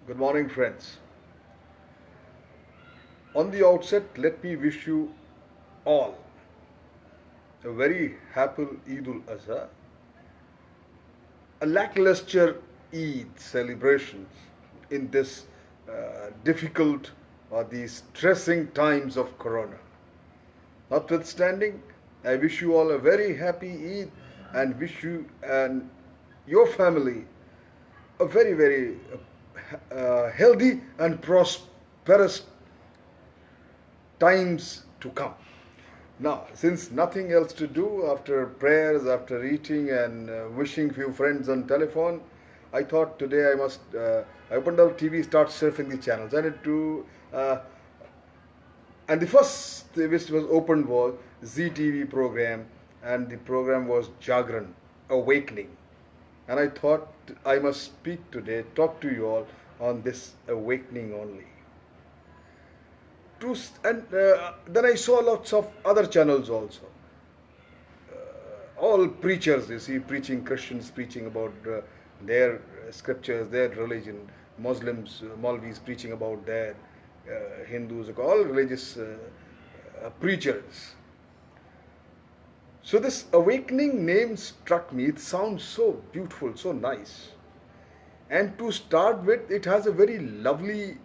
Good morning, friends. On the outset, let me wish you all a very happy Eid ul Azha, a lackluster Eid celebrations in this difficult or these stressing times of Corona. Notwithstanding, I wish you all a very happy Eid and wish you and your family a very healthy and prosperous times to come. Now, since nothing else to do after prayers, after eating and wishing few friends on telephone, I thought today I opened up TV, start surfing the channels. Uh, and the first which was opened was ZTV program, and the program was Jagran, Awakening. And I thought I must speak today, talk to you all on this awakening only. And then I saw lots of other channels also. All preachers, you see, preaching, Christians preaching about their scriptures, their religion, Muslims, Maulvis preaching about their Hindus, all religious preachers. So this awakening name struck me. It sounds so beautiful, so nice. And to start with, it has a very lovely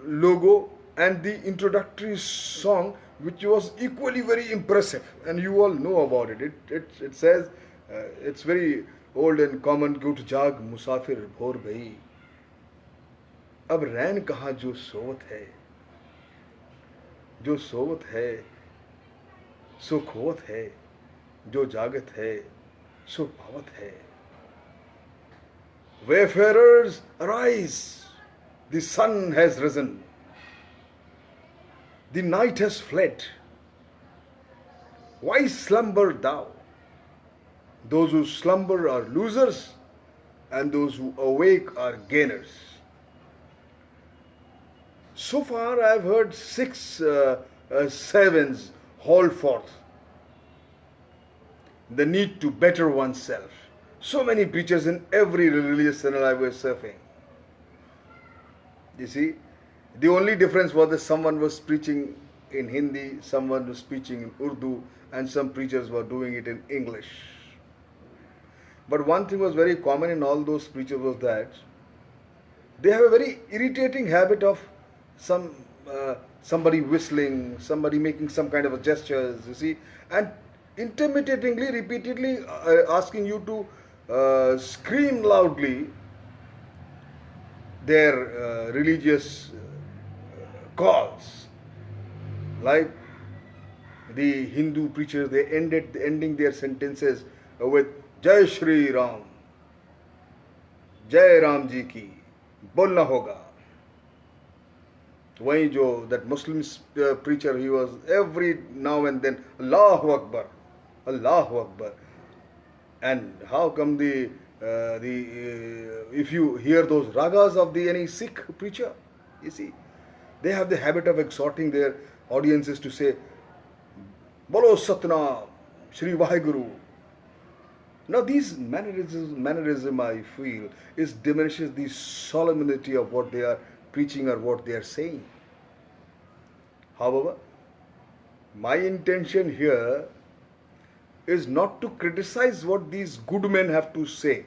logo and the introductory song, which was equally very impressive, and you all know about it. It says it's very old and common. Gut जाग मुसाफिर भोर गई, अब रैन कहाँ जो सोवत है, जो सोवत है सो खोवत है, जो जागत है सो पावत है. Wayfarers, arise, the sun has risen, the night has fled. Why slumber thou? Those who slumber are losers, and those who awake are gainers. So far, I have heard six sevens hold forth the need to better oneself. So many preachers in every religious channel I was surfing. You see, the only difference was that someone was preaching in Hindi, someone was preaching in Urdu, and some preachers were doing it in English. But one thing was very common in all those preachers was that they have a very irritating habit of somebody whistling, somebody making some kind of a gestures, you see, and intimidatingly, repeatedly asking you to scream loudly their religious calls. Like the Hindu preachers, they ending their sentences with Jai Shri Ram, Jai Ram Ji ki, bolna hoga. वहीं जो that Muslim preacher, he was every now and then Allahu Akbar, Allahu Akbar. And how come if you hear those ragas of the any Sikh preacher, you see, they have the habit of exhorting their audiences to say, Bolo Satnam, Shri Vaheguru. Now these mannerism I feel diminishes the solemnity of what they are preaching or what they are saying. However, my intention here is not to criticize what these good men have to say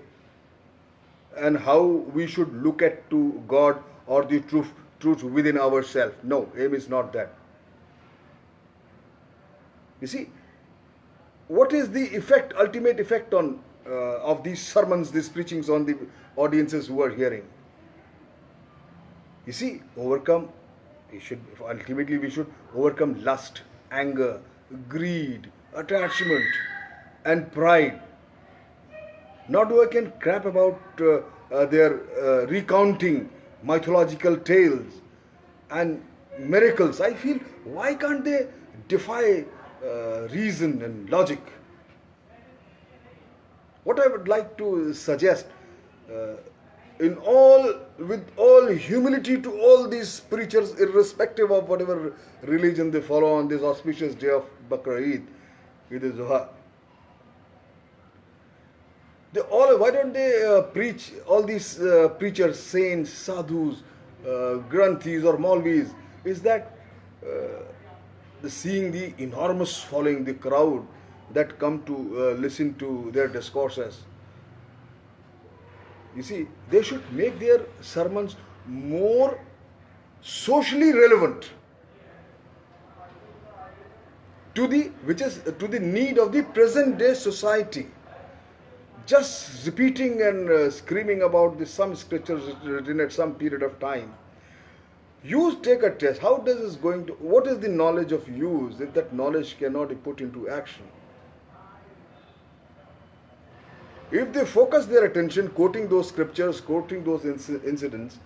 and how we should look at to God or the truth within ourselves. No, aim is not that. You see, what is the effect, ultimate effect on of these sermons, these preachings on the audiences who are hearing? You see, we should overcome lust, anger, greed, attachment, and pride. Not do I can crap about their recounting mythological tales and miracles. I feel, why can't they defy reason and logic? What I would like to suggest, with all humility to all these preachers, irrespective of whatever religion they follow on this auspicious day of Bakr Eid, Eid al-Zuha. Why don't they preach, all these preachers, saints, sadhus, granthis or Maulvis? Is that seeing the enormous following, the crowd that come to listen to their discourses? You see, they should make their sermons more socially relevant to the need of the present day society. Just repeating and screaming about some scriptures written at some period of time. You take a test. What is the knowledge of use if that knowledge cannot be put into action? If they focus their attention quoting those scriptures, quoting those incidents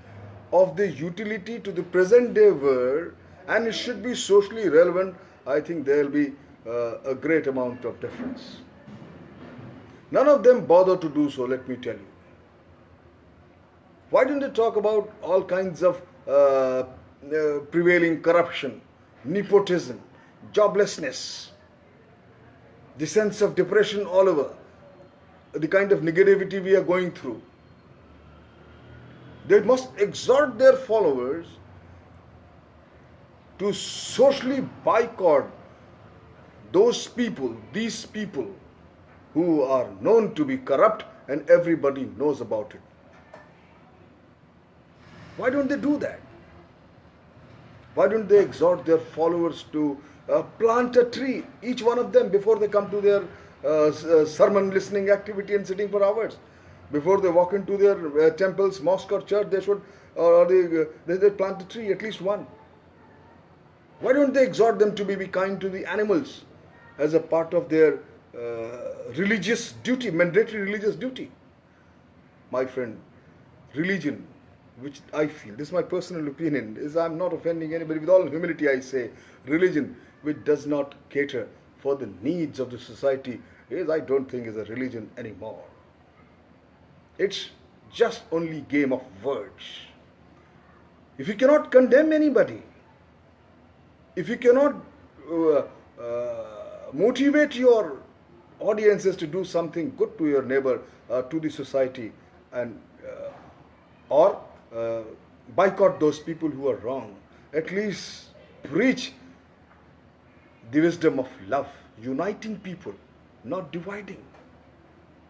of the utility to the present day world, and it should be socially relevant, I think there will be a great amount of difference. None of them bother to do so, let me tell you. Why don't they talk about all kinds of prevailing corruption, nepotism, joblessness, the sense of depression all over, the kind of negativity we are going through? They must exhort their followers to socially boycott these people who are known to be corrupt and everybody knows about it. Why don't they do that? Why don't they exhort their followers to plant a tree, each one of them, before they come to their sermon listening activity and sitting for hours? Before they walk into their temples, mosque or church, they should they plant a tree, at least one. Why don't they exhort them to be kind to the animals as a part of their religious duty, mandatory religious duty? My friend, religion, which I feel, this is my personal opinion, is, I'm not offending anybody, with all humility I say, religion which does not cater for the needs of the society I don't think is a religion anymore. It's just only game of words. If you cannot condemn anybody, if you cannot motivate your audiences to do something good to your neighbor, to the society, and or boycott those people who are wrong, at least preach the wisdom of love, uniting people, not dividing.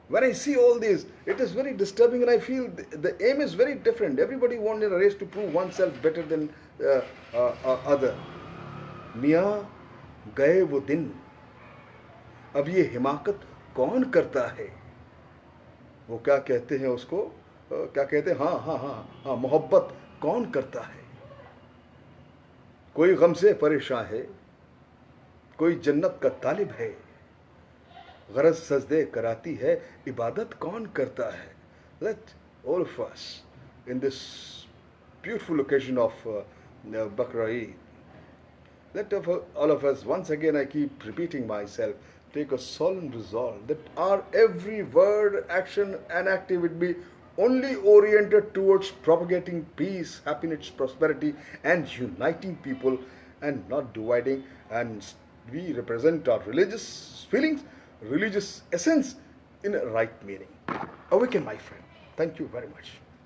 When I see all this, it is very disturbing, and I feel the aim is very different. Everybody wants in a race to prove oneself better than other. मियाँ गए वो दिन, अब ये हिमाकत कौन करता है? वो क्या कहते हैं उसको, क्या कहते हैं, हाँ, मोहब्बत कौन करता है? कोई गम से परेशान है, कोई जन्नत का तालिब है, गरज सजदे कराती है, इबादत कौन करता है? Let all of us in this beautiful occasion of Bakr Eid, let all of us, once again I keep repeating myself, take a solemn resolve that our every word, action and activity be only oriented towards propagating peace, happiness, prosperity and uniting people, and not dividing. And we represent our religious feelings, religious essence in a right meaning. Awaken, my friend. Thank you very much.